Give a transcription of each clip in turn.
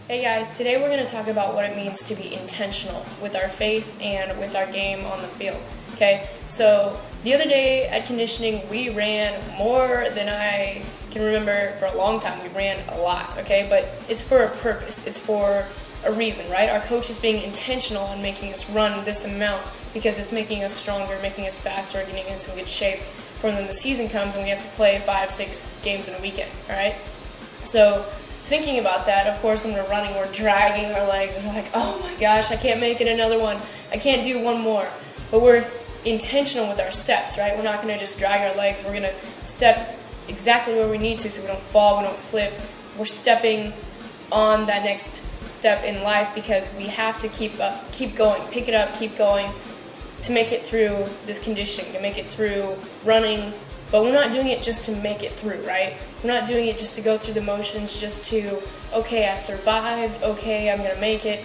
Hey guys, today we're going to talk about what it means to be intentional with our faith and with our game on the field. Okay, so the other day at conditioning, we ran more than I can remember for a long time. We ran a lot, okay, but it's for a purpose. It's for a reason, right? Our coach is being intentional in making us run this amount because it's making us stronger, making us faster, getting us in good shape for when the season comes and we have to play 5-6 games in a weekend, all right? So thinking about that, of course, when we're running, we're dragging our legs and we're like, oh my gosh, I can't make it another one. I can't do one more. But we're intentional with our steps, right? We're not going to just drag our legs. We're going to step exactly where we need to so we don't fall, we don't slip. We're stepping on that next step in life because we have to keep going, pick it up, keep going to make it through this conditioning, to make it through running. But we're not doing it just to make it through, right? We're not doing it just to go through the motions, just to, okay, I survived, okay, I'm going to make it.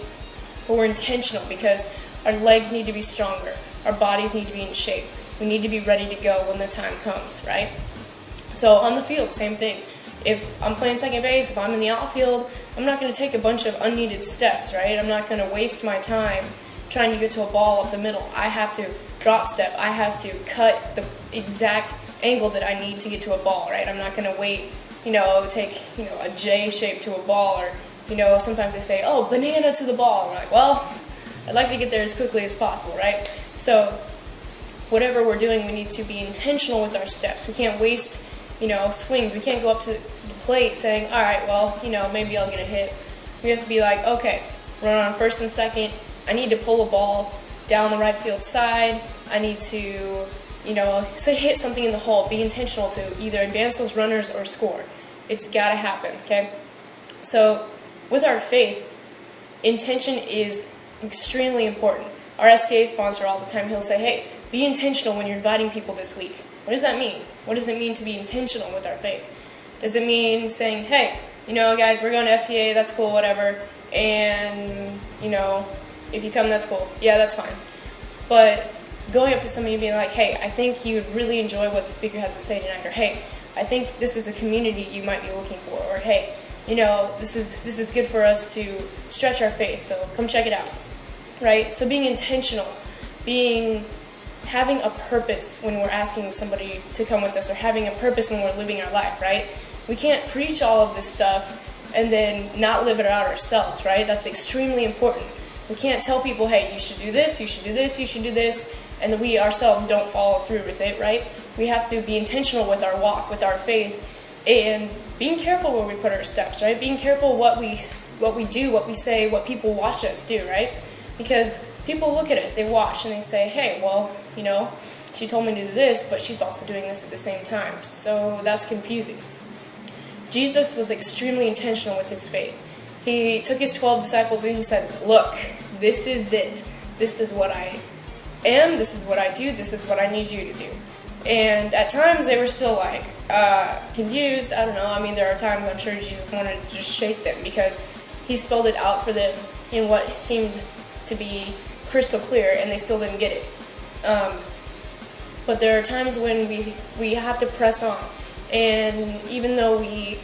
But we're intentional because our legs need to be stronger. Our bodies need to be in shape. We need to be ready to go when the time comes, right? So on the field, same thing. If I'm playing second base, if I'm in the outfield, I'm not going to take a bunch of unneeded steps, right? I'm not going to waste my time trying to get to a ball up the middle. I have to drop step. I have to cut the exact angle that I need to get to a ball, right? I'm not going to wait, take, a J shape to a ball, or, sometimes they say, oh, banana to the ball. We're like, well, I'd like to get there as quickly as possible, right? So whatever we're doing, we need to be intentional with our steps. We can't waste, swings. We can't go up to the plate saying, all right, well, maybe I'll get a hit. We have to be like, okay, run on first and second. I need to pull a ball down the right field side. I need to say hit something in the hole, be intentional to either advance those runners or score. It's got to happen, okay? So with our faith, intention is extremely important. Our FCA sponsor all the time, he'll say, hey, be intentional when you're inviting people this week. What does that mean? What does it mean to be intentional with our faith? Does it mean saying, hey, guys, we're going to FCA, that's cool, whatever, and, if you come, that's cool. Yeah, that's fine. But going up to somebody and being like, hey, I think you would really enjoy what the speaker has to say tonight, or hey, I think this is a community you might be looking for, or hey, this is good for us to stretch our faith, so come check it out, right? So being intentional, having a purpose when we're asking somebody to come with us, or having a purpose when we're living our life, right? We can't preach all of this stuff and then not live it out ourselves, right? That's extremely important. We can't tell people, hey, you should do this, you should do this, you should do this, and that we ourselves don't follow through with it, right? We have to be intentional with our walk, with our faith, and being careful where we put our steps, right? Being careful what we do, what we say, what people watch us do, right? Because people look at us, they watch, and they say, hey, well, she told me to do this, but she's also doing this at the same time. So that's confusing. Jesus was extremely intentional with his faith. He took his 12 disciples and he said, look, this is it. This is what I am. This is what I do. This is what I need you to do. And at times they were still confused. I don't know. I mean, there are times I'm sure Jesus wanted to just shake them because he spelled it out for them in what seemed to be crystal clear and they still didn't get it. But there are times when we have to press on. And even though we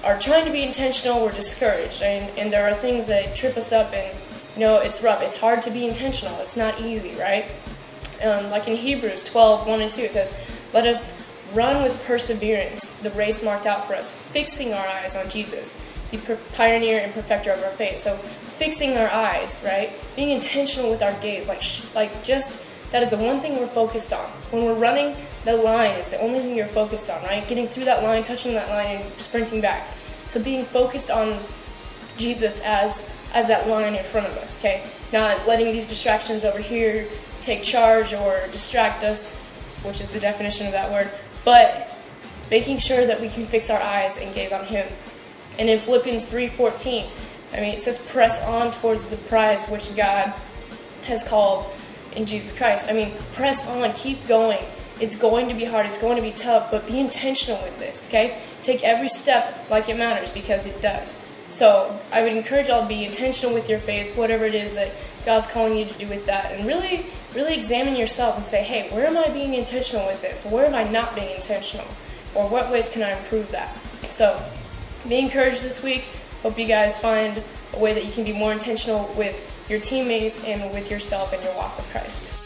are trying to be intentional, we're discouraged, and there are things that trip us up, and it's rough. It's hard to be intentional. It's not easy, right? Like in Hebrews 12:1-2, it says, "Let us run with perseverance the race marked out for us, fixing our eyes on Jesus, the pioneer and perfecter of our faith." So fixing our eyes, right? Being intentional with our gaze, just that is the one thing we're focused on. When we're running, the line is the only thing you're focused on, right? Getting through that line, touching that line, and sprinting back. So being focused on Jesus as that line in front of us, okay? Not letting these distractions over here take charge or distract us, which is the definition of that word, but making sure that we can fix our eyes and gaze on him. And in Philippians 3:14, it says, press on towards the prize which God has called in Jesus Christ. Press on, keep going. It's going to be hard, it's going to be tough, but be intentional with this, okay? Take every step like it matters, because it does. So I would encourage y'all to be intentional with your faith, whatever it is that God's calling you to do with that, and really, really examine yourself and say, hey, where am I being intentional with this? Where am I not being intentional? Or what ways can I improve that? So be encouraged this week. Hope you guys find a way that you can be more intentional with your teammates and with yourself and your walk with Christ.